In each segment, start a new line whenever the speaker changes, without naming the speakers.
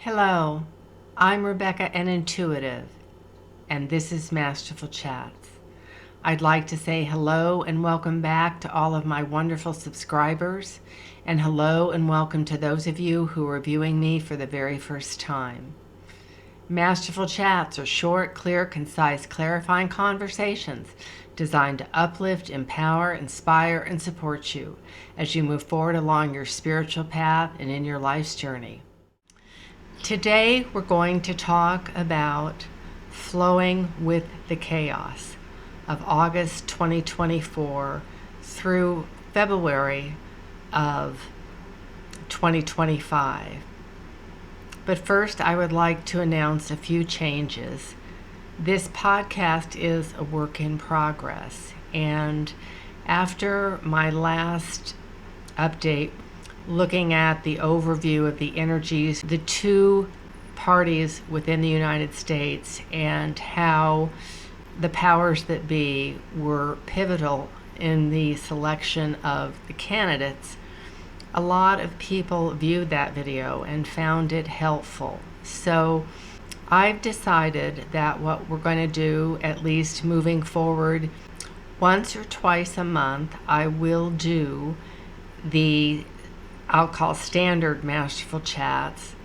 Hello, I'm Rebecca and Intuitive, and this is Masterful Chats. I'd like to say hello and welcome back to all of my wonderful subscribers, and hello and welcome to those of you who are viewing me for the very first time. Masterful Chats are short, clear, concise, clarifying conversations designed to uplift, empower, inspire, and support you as you move forward along your spiritual path and in your life's journey. Today we're going to talk about flowing with the chaos of August 2024 through February of 2025. But first, I would like to announce a few changes. This podcast is a work in progress, and after my last update looking at the overview of the energies, the two parties within the United States, and how the powers that be were pivotal in the selection of the candidates, a lot of people viewed that video and found it helpful. So I've decided that what we're going to do, at least moving forward, once or twice a month, I will do the I'll call standard Masterful Chats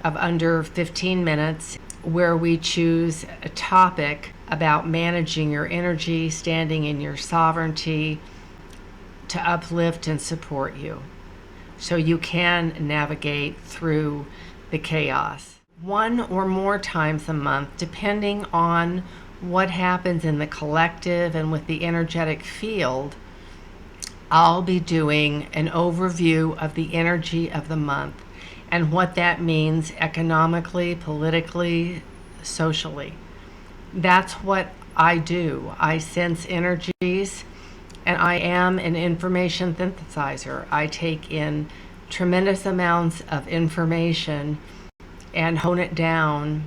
of under 15 minutes, where we choose a topic about managing your energy, standing in your sovereignty, to uplift and support you so you can navigate through the chaos. One or more times a month, depending on what happens in the collective and with the energetic field, I'll be doing an overview of the energy of the month and what that means economically, politically, socially. That's what I do. I sense energies, and I am an information synthesizer. I take in tremendous amounts of information and hone it down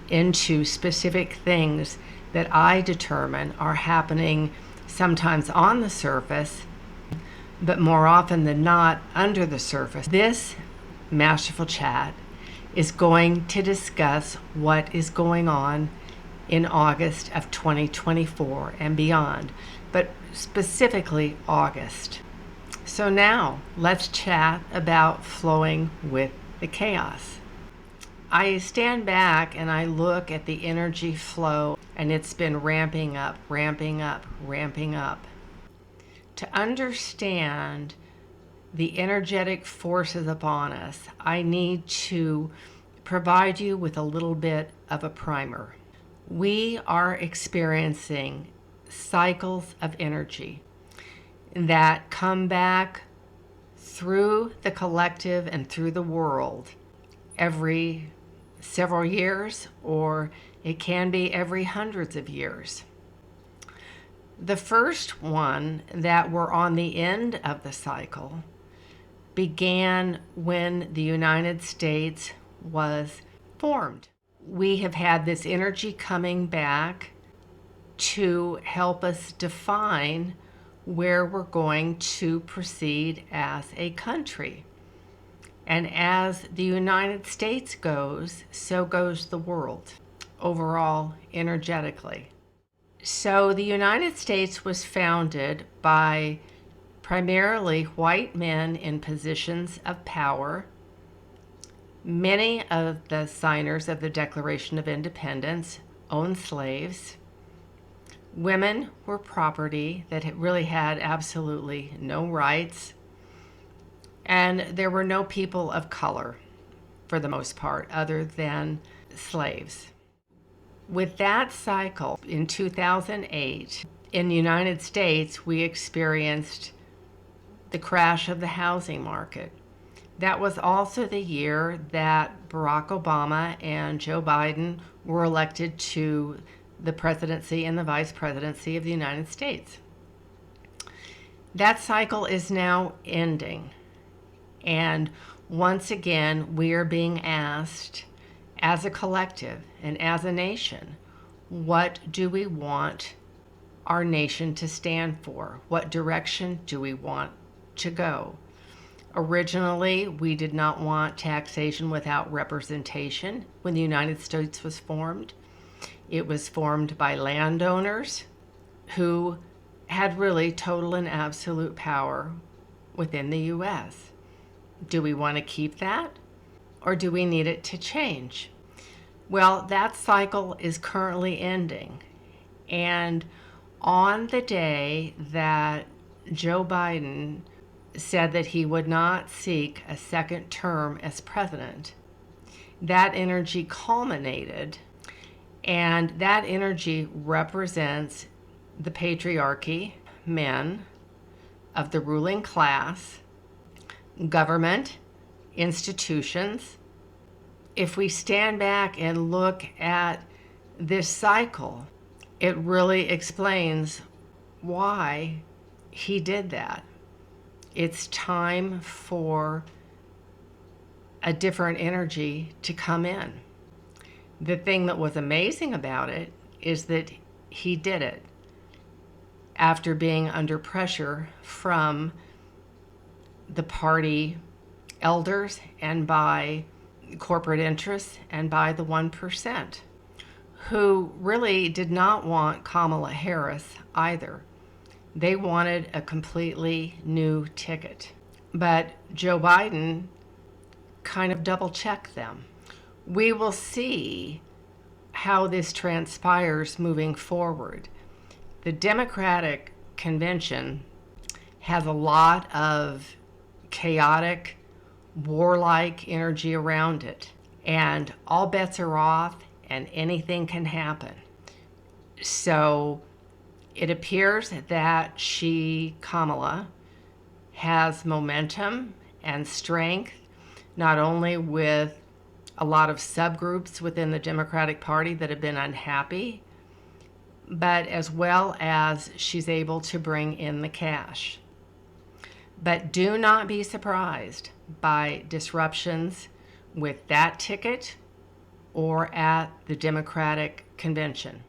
into specific things that I determine are happening sometimes on the surface, but more often than not under the surface. This Masterful Chat is going to discuss what is going on in August of 2024 and beyond, but specifically August. So now let's chat about flowing with the chaos. I stand back and I look at the energy flow, and it's been ramping up, ramping up, ramping up. To understand the energetic forces upon us, I need to provide you with a little bit of a primer. We are experiencing cycles of energy that come back through the collective and through the world every several years, or it can be every hundreds of years. The first one that we're on the end of the cycle began when the United States was formed. We have had this energy coming back to help us define where we're going to proceed as a country. And as the United States goes, so goes the world, overall, energetically. So the United States was founded by primarily white men in positions of power. Many of the signers of the Declaration of Independence owned slaves. Women were property that really had absolutely no rights. And there were no people of color, for the most part, other than slaves. With that cycle, in 2008, in the United States, we experienced the crash of the housing market. That was also the year that Barack Obama and Joe Biden were elected to the presidency and the vice presidency of the United States. That cycle is now ending. And once again, we are being asked as a collective and as a nation, what do we want our nation to stand for? What direction do we want to go? Originally, we did not want taxation without representation when the United States was formed. It was formed by landowners who had really total and absolute power within the U.S. Do we want to keep that, or do we need it to change? Well, that cycle is currently ending. And on the day that Joe Biden said that he would not seek a second term as president, that energy culminated, and that energy represents the patriarchy, men of the ruling class, government, institutions. If we stand back and look at this cycle, it really explains why he did that. It's time for a different energy to come in. The thing that was amazing about it is that he did it after being under pressure from the party elders and by corporate interests and by the 1%, who really did not want Kamala Harris either. They wanted a completely new ticket. But Joe Biden kind of double-checked them. We will see how this transpires moving forward. The Democratic convention has a lot of chaotic, warlike energy around it, and all bets are off and anything can happen. So it appears that Kamala, has momentum and strength, not only with a lot of subgroups within the Democratic Party that have been unhappy, but as well as she's able to bring in the cash. But do not be surprised by disruptions with that ticket or at the Democratic convention.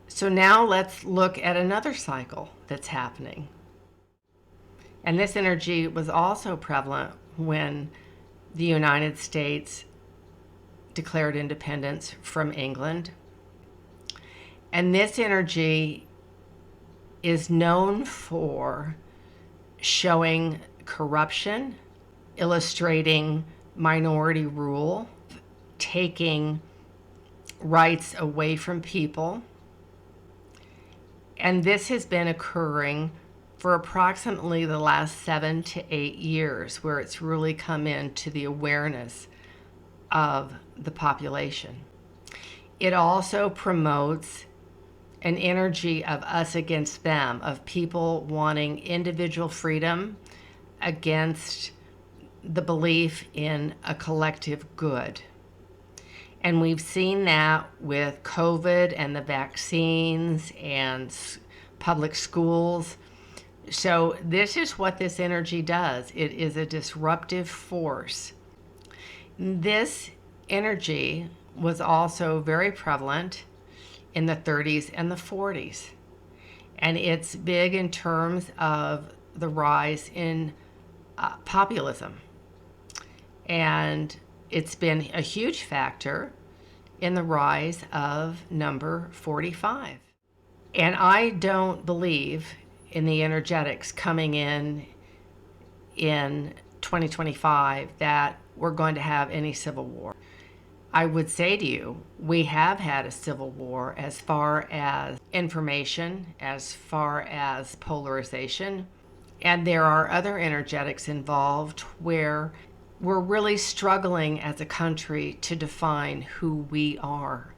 So now let's look at another cycle that's happening. And this energy was also prevalent when the United States declared independence from England. And this energy is known for showing corruption, illustrating minority rule, taking rights away from people. And this has been occurring for approximately the last 7 to 8 years, where it's really come into the awareness of the population. It also promotes an energy of us against them, of people wanting individual freedom against the belief in a collective good. And we've seen that with COVID and the vaccines and public schools. So this is what this energy does. It is a disruptive force. This energy was also very prevalent in the 30s and the 40s. And it's big in terms of the rise in populism. And it's been a huge factor in the rise of number 45. And I don't believe in the energetics coming in 2025 that we're going to have any civil war. I would say to you, we have had a civil war as far as information, as far as polarization, and there are other energetics involved where we're really struggling as a country to define who we are.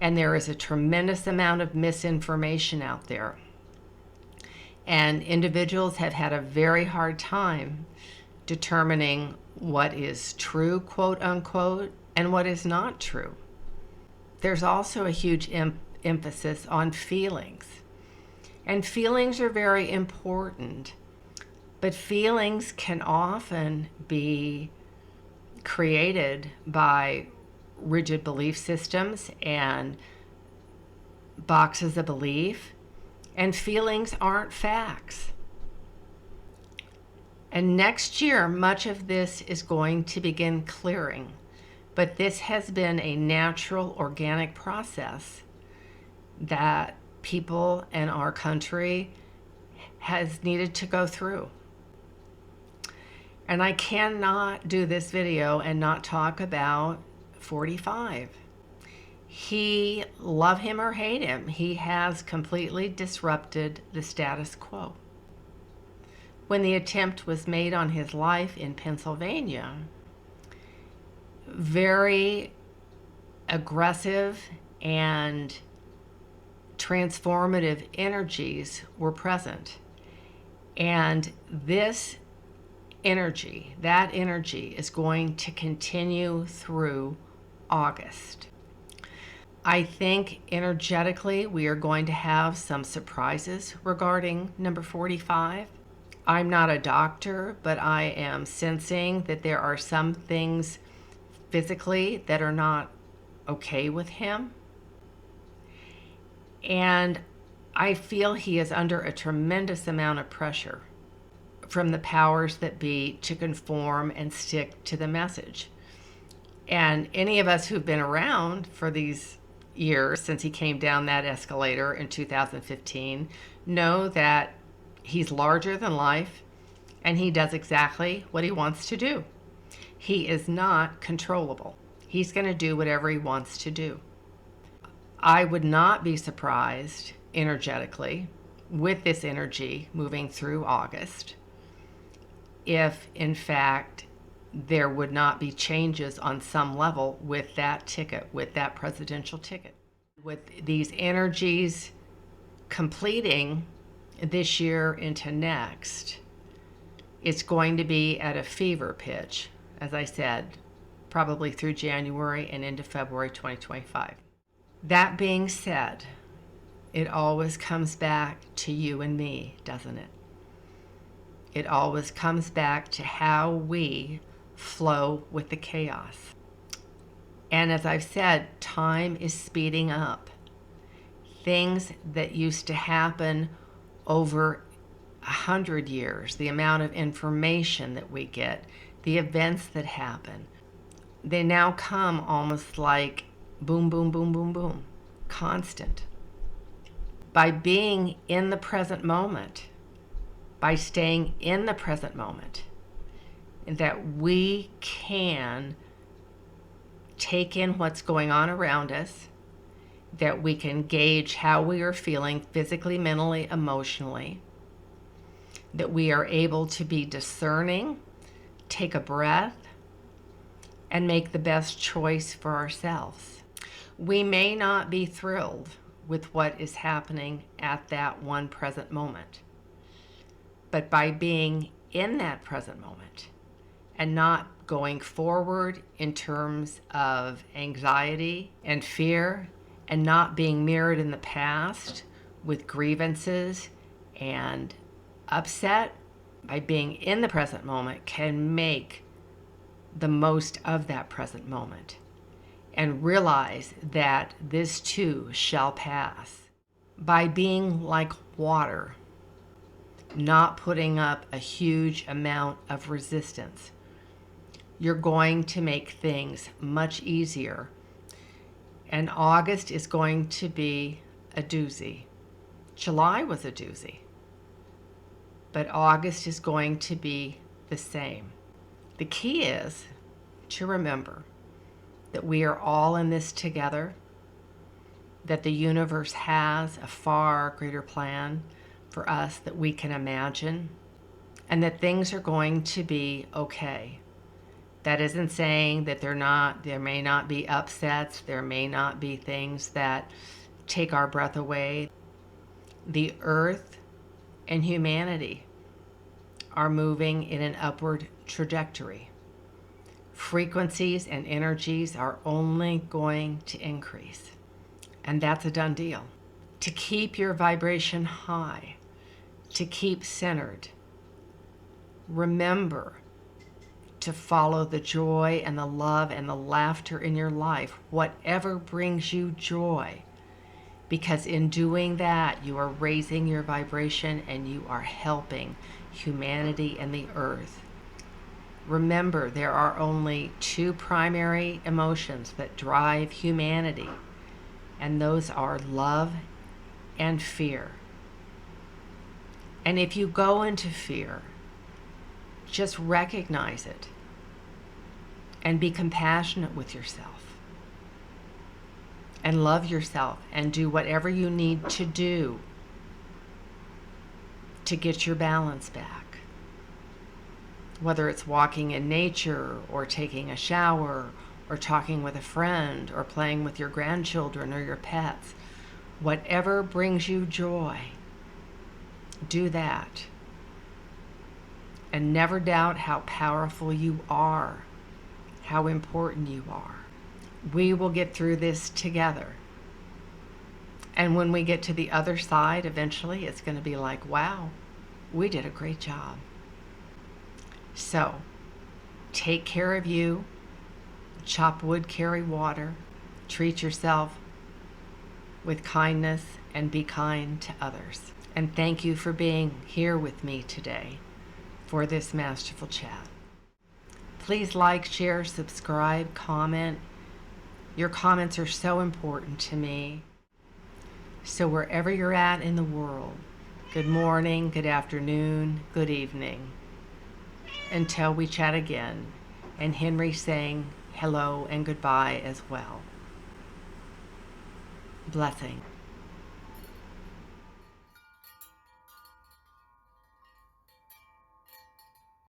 And there is a tremendous amount of misinformation out there. And individuals have had a very hard time determining what is true, quote unquote, and what is not true. There's also a huge emphasis on feelings. And feelings are very important. But feelings can often be created by rigid belief systems and boxes of belief. And feelings aren't facts. And next year, much of this is going to begin clearing. But this has been a natural, organic process that people in our country has needed to go through. And I cannot do this video and not talk about 45. He, love him or hate him, he has completely disrupted the status quo. When the attempt was made on his life in Pennsylvania, very aggressive and transformative energies were present. And this energy, that energy is going to continue through August. I think energetically we are going to have some surprises regarding number 45. I'm not a doctor, but I am sensing that there are some things physically that are not okay with him. And I feel he is under a tremendous amount of pressure from the powers that be to conform and stick to the message. And any of us who've been around for these years since he came down that escalator in 2015 know that he's larger than life and he does exactly what he wants to do. He is not controllable. He's going to do whatever he wants to do. I would not be surprised energetically with this energy moving through August if, in fact, there would not be changes on some level with that ticket, with that presidential ticket. With these energies completing this year into next, it's going to be at a fever pitch, as I said, probably through January and into February 2025. That being said, it always comes back to you and me, doesn't it? It always comes back to how we flow with the chaos. And as I've said, time is speeding up. Things that used to happen over 100 years, the amount of information that we get, the events that happen, they now come almost like boom, boom, boom, boom, boom, constant. By being in the present moment, by staying in the present moment, that we can take in what's going on around us, that we can gauge how we are feeling physically, mentally, emotionally, that we are able to be discerning, take a breath, and make the best choice for ourselves. We may not be thrilled with what is happening at that one present moment, but by being in that present moment and not going forward in terms of anxiety and fear and not being mirrored in the past with grievances and upset, by being in the present moment can make the most of that present moment and realize that this too shall pass. By being like water, not putting up a huge amount of resistance, you're going to make things much easier. And August is going to be a doozy. July was a doozy. But August is going to be the same. The key is to remember that we are all in this together, that the universe has a far greater plan for us that we can imagine, and that things are going to be okay. That isn't saying that there may not be upsets, there may not be things that take our breath away. The earth and humanity are moving in an upward trajectory. Frequencies and energies are only going to increase. And that's a done deal. To keep your vibration high, to keep centered, remember to follow the joy and the love and the laughter in your life, whatever brings you joy. because in doing that, you are raising your vibration and you are helping humanity and the earth. Remember, there are only two primary emotions that drive humanity, and those are love and fear. And if you go into fear, just recognize it and be compassionate with yourself and love yourself and do whatever you need to do to get your balance back. Whether it's walking in nature or taking a shower or talking with a friend or playing with your grandchildren or your pets, whatever brings you joy, do that. And never doubt how powerful you are, how important you are. We will get through this together. And when we get to the other side, eventually it's going to be like, wow, we did a great job. So, take care of you, chop wood, carry water, treat yourself with kindness, and be kind to others. And thank you for being here with me today for this Masterful Chat. Please like, share, subscribe, comment. Your comments are so important to me. So wherever you're at in the world, good morning, good afternoon, good evening. Until we chat again, and Henry saying hello and goodbye as well. Blessing.